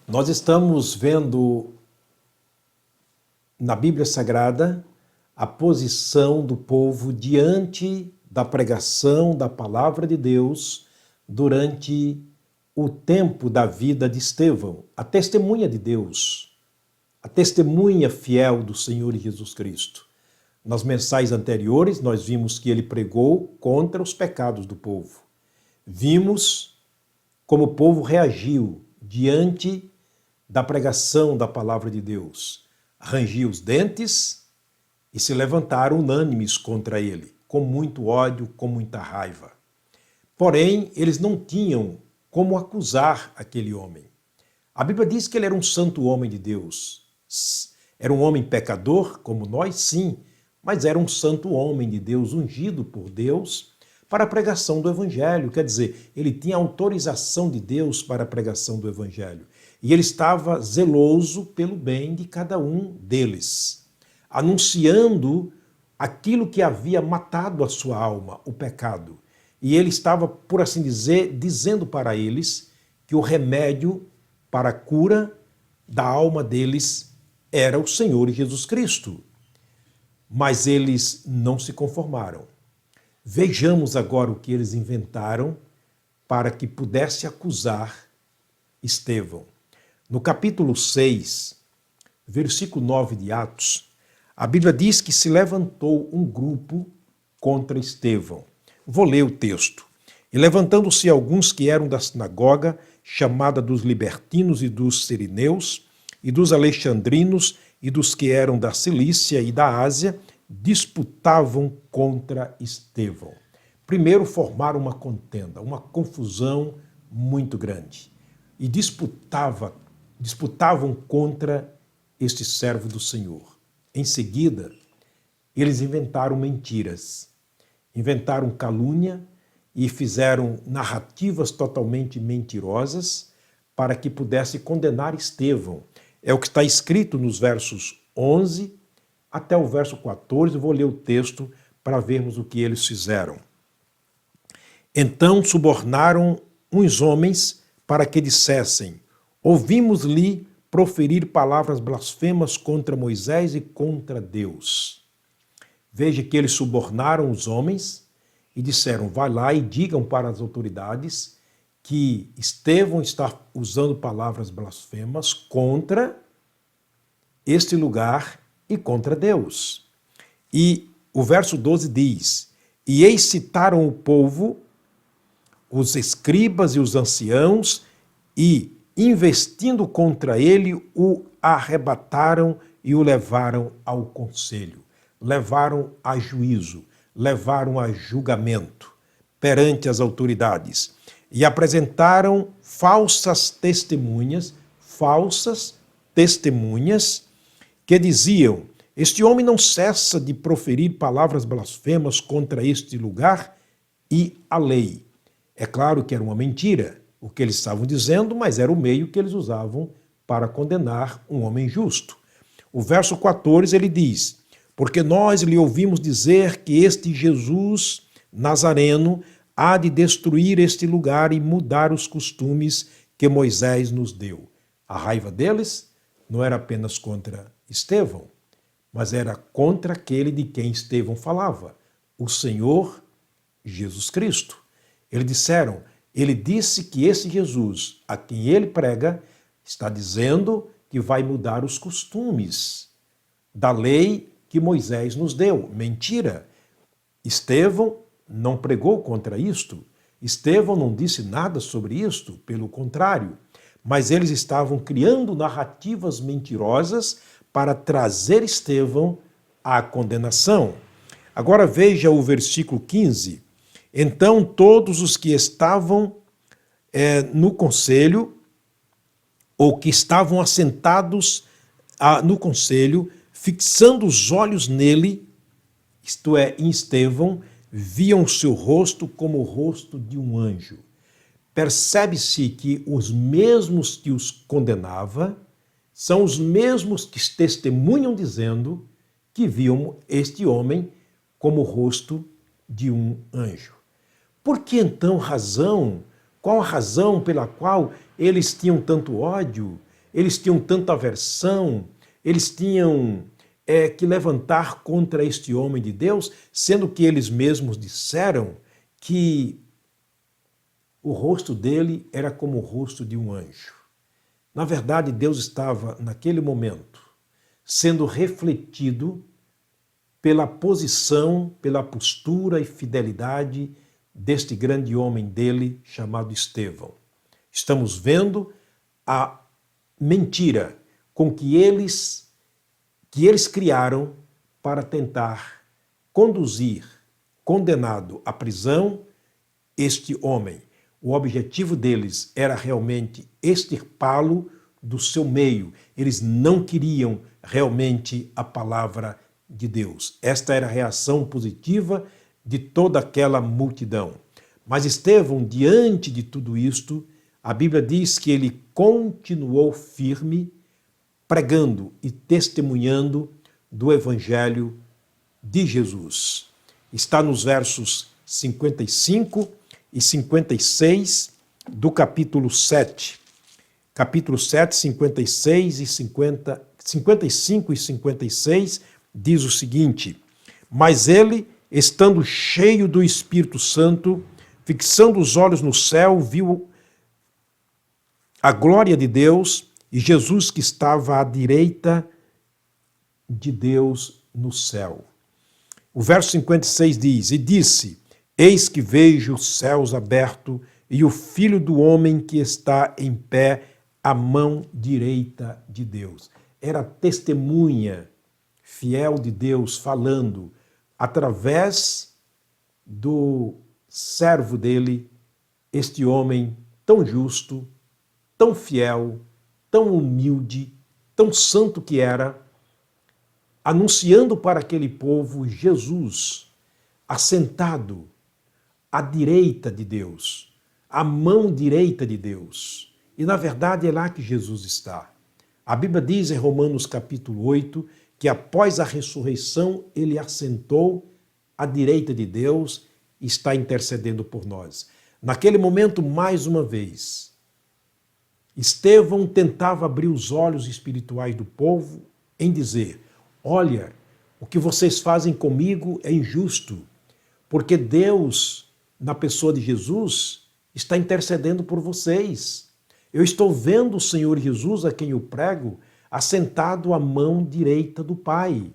Nós estamos vendo na Bíblia Sagrada a posição do povo diante da pregação da palavra de Deus durante o tempo da vida de Estevão, a testemunha de Deus, a testemunha fiel do Senhor Jesus Cristo. Nas mensagens anteriores, nós vimos que ele pregou contra os pecados do povo. Vimos como o povo reagiu diante da pregação da palavra de Deus. Rangiu os dentes e se levantaram unânimes contra ele, com muito ódio, com muita raiva. Porém, eles não tinham como acusar aquele homem. A Bíblia diz que ele era um santo homem de Deus. Era um homem pecador, como nós, sim, mas era um santo homem de Deus, ungido por Deus para a pregação do Evangelho. Quer dizer, ele tinha autorização de Deus para a pregação do Evangelho. E ele estava zeloso pelo bem de cada um deles, anunciando aquilo que havia matado a sua alma, o pecado. E ele estava, por assim dizer, dizendo para eles que o remédio para a cura da alma deles era o Senhor Jesus Cristo. Mas eles não se conformaram. Vejamos agora o que eles inventaram para que pudesse acusar Estevão. No capítulo 6, versículo 9 de Atos, a Bíblia diz que se levantou um grupo contra Estevão. Vou ler o texto. E levantando-se alguns que eram da sinagoga, chamada dos libertinos e dos sirineus, e dos alexandrinos, e dos que eram da Cilícia e da Ásia, disputavam contra Estevão. Primeiro formaram uma contenda, uma confusão muito grande. E disputavam contra este servo do Senhor. Em seguida, eles inventaram mentiras, inventaram calúnia e fizeram narrativas totalmente mentirosas para que pudesse condenar Estevão. É o que está escrito nos versos 11 até o verso 14. Eu vou ler o texto para vermos o que eles fizeram. Então subornaram uns homens para que dissessem: ouvimos-lhe proferir palavras blasfemas contra Moisés e contra Deus. Veja que eles subornaram os homens e disseram: vai lá e digam para as autoridades que Estevão está usando palavras blasfemas contra este lugar e contra Deus. E o verso 12 diz: e excitaram o povo, os escribas e os anciãos, e, investindo contra ele, o arrebataram e o levaram ao conselho. Levaram a juízo, levaram a julgamento perante as autoridades. E apresentaram falsas testemunhas que diziam: este homem não cessa de proferir palavras blasfemas contra este lugar e a lei. É claro que era uma mentira o que eles estavam dizendo, mas era o meio que eles usavam para condenar um homem justo. O verso 14 ele diz: porque nós lhe ouvimos dizer que este Jesus Nazareno há de destruir este lugar e mudar os costumes que Moisés nos deu. A raiva deles não era apenas contra Estevão, mas era contra aquele de quem Estevão falava, o Senhor Jesus Cristo. Eles disseram: ele disse que esse Jesus, a quem ele prega, está dizendo que vai mudar os costumes da lei que Moisés nos deu. Mentira! Estevão não pregou contra isto. Estevão não disse nada sobre isto, pelo contrário. Mas eles estavam criando narrativas mentirosas para trazer Estevão à condenação. Agora veja o versículo 15. Então todos os que estavam no conselho, ou que estavam assentados no conselho, fixando os olhos nele, isto é, em Estevão, viam o seu rosto como o rosto de um anjo. Percebe-se que os mesmos que os condenava são os mesmos que testemunham dizendo que viam este homem como o rosto de um anjo. Por que então razão? Qual a razão pela qual eles tinham tanto ódio? eles tinham tanta aversão, eles tinham que levantar contra este homem de Deus, sendo que eles mesmos disseram que o rosto dele era como o rosto de um anjo. Na verdade, Deus estava, naquele momento, sendo refletido pela posição, pela postura e fidelidade deste grande homem dele, chamado Estevão. Estamos vendo a mentira com que eles criaram para tentar conduzir, condenado à prisão, este homem. O objetivo deles era realmente extirpá-lo do seu meio. Eles não queriam realmente a palavra de Deus. Esta era a reação positiva de toda aquela multidão. Mas Estevão, diante de tudo isto, a Bíblia diz que ele continuou firme, pregando e testemunhando do Evangelho de Jesus. Está nos versos 55 e 56 do capítulo 7. Capítulo 7, 56 e 55 e 56 diz o seguinte: mas ele, estando cheio do Espírito Santo, fixando os olhos no céu, viu a glória de Deus e Jesus que estava à direita de Deus no céu. O verso 56 diz: e disse, eis que vejo os céus abertos e o Filho do Homem que está em pé à mão direita de Deus. Era testemunha fiel de Deus falando através do servo dele, este homem tão justo, tão fiel, tão humilde, tão santo que era, anunciando para aquele povo Jesus, assentado à direita de Deus, à mão direita de Deus. E na verdade é lá que Jesus está. A Bíblia diz em Romanos capítulo 8 que após a ressurreição ele assentou à direita de Deus e está intercedendo por nós. Naquele momento, mais uma vez, Estevão tentava abrir os olhos espirituais do povo em dizer: olha, o que vocês fazem comigo é injusto, porque Deus, na pessoa de Jesus, está intercedendo por vocês. Eu estou vendo o Senhor Jesus, a quem eu prego, assentado à mão direita do Pai.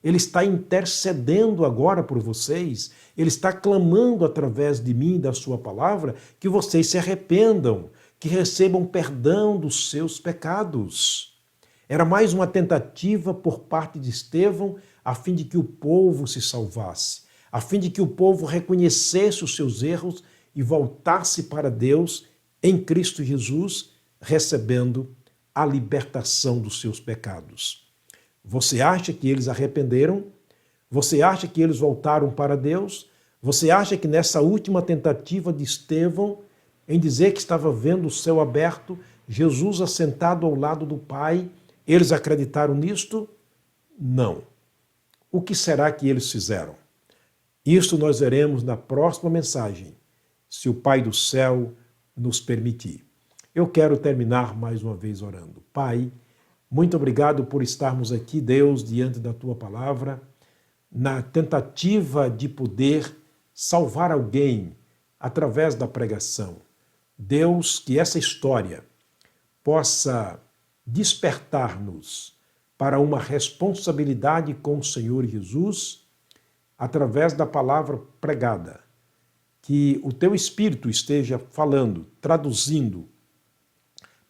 Ele está intercedendo agora por vocês, ele está clamando através de mim e da sua palavra que vocês se arrependam, que recebam perdão dos seus pecados. Era mais uma tentativa por parte de Estevão a fim de que o povo se salvasse, a fim de que o povo reconhecesse os seus erros e voltasse para Deus em Cristo Jesus, recebendo a libertação dos seus pecados. Você acha que eles arrependeram? Você acha que eles voltaram para Deus? Você acha que nessa última tentativa de Estevão, em dizer que estava vendo o céu aberto, Jesus assentado ao lado do Pai, eles acreditaram nisto? Não. O que será que eles fizeram? Isto nós veremos na próxima mensagem, se o Pai do céu nos permitir. Eu quero terminar mais uma vez orando. Pai, muito obrigado por estarmos aqui, Deus, diante da Tua palavra, na tentativa de poder salvar alguém através da pregação. Deus, que essa história possa despertar-nos para uma responsabilidade com o Senhor Jesus através da palavra pregada. Que o Teu Espírito esteja falando, traduzindo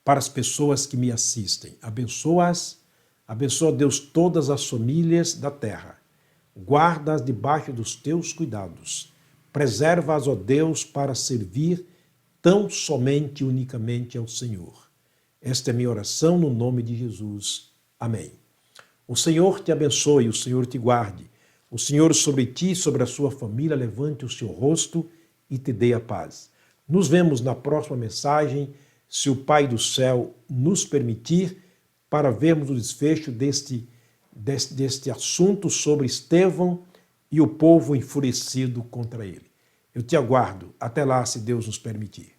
para as pessoas que me assistem. Abençoa-as, abençoa, Deus, todas as famílias da terra. Guarda-as debaixo dos Teus cuidados. Preserva-as, ó Deus, para servir tão somente e unicamente ao Senhor. Esta é minha oração no nome de Jesus. Amém. O Senhor te abençoe, o Senhor te guarde. O Senhor sobre ti e sobre a sua família levante o seu rosto e te dê a paz. Nos vemos na próxima mensagem, se o Pai do céu nos permitir, para vermos o desfecho deste assunto sobre Estevão e o povo enfurecido contra ele. Eu te aguardo. Até lá, se Deus nos permitir.